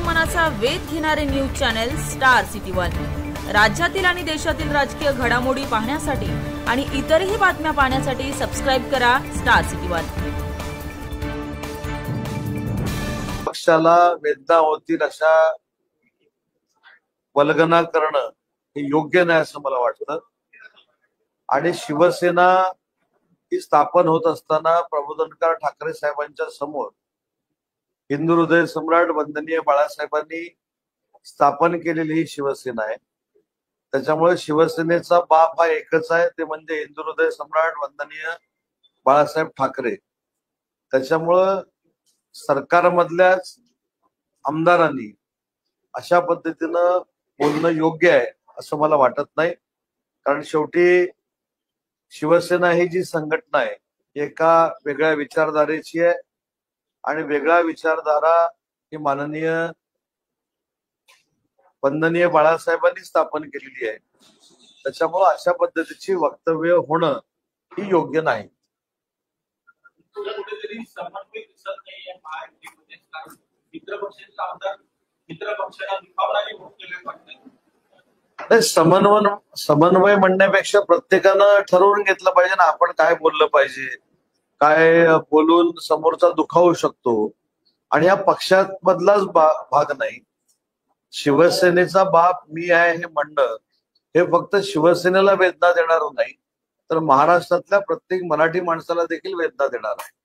मनाचा वेध घेणारे news channel star city one. राज्यातील आणि देशातील राजकीय घडामोडी पाहण्यासाठी आणि इतरही बातम्या पाहण्यासाठी सबस्क्राइब करा स्टार सिटी वन। पक्षाला वेदना होतील अशा वल्गना करणं हे योग्य नाही असं मला वाटतं। आणि शिवसेना ही स्थापन होत असताना प्रबोधनकार ठाकरे साहेबांच्या समोर हिंदू हृदय सम्राट वंदनीय बाळासाहेबांनी स्थापन केलेली ही शिवसेना आहे। त्याच्यामुळे शिवसेनेचा बाप हा एकच आहे, ते म्हणजे हिंदू हृदय सम्राट वंदनीय बाळासाहेब ठाकरे। त्याच्यामुळं सरकारमधल्याच आमदारांनी अशा पद्धतीनं बोलणं योग्य आहे असं मला वाटत नाही। कारण शेवटी शिवसेना ही जी संघटना आहे एका वेगळ्या विचारधारेची आहे आणि वेगळा विचारधारा ही माननीय वंदनीय बाळासाहेबांनी स्थापन केलेली आहे। त्याच्यामुळे अशा पद्धतीची वक्तव्य होणं ही योग्य नाही। समन्वय म्हणण्यापेक्षा प्रत्येकानं ठरवून घेतलं पाहिजे ना, आपण काय बोललं पाहिजे, काय बोलून समोरचा दुखावू शकतो। आणि या पक्षात मधलाच भाग नाही। शिवसेनेचा बाप मी आहे हे म्हणणं हे फक्त शिवसेनेला वेदना देणार नाही, तर महाराष्ट्रातल्या प्रत्येक मराठी माणसाला देखील वेदना देणार आहे।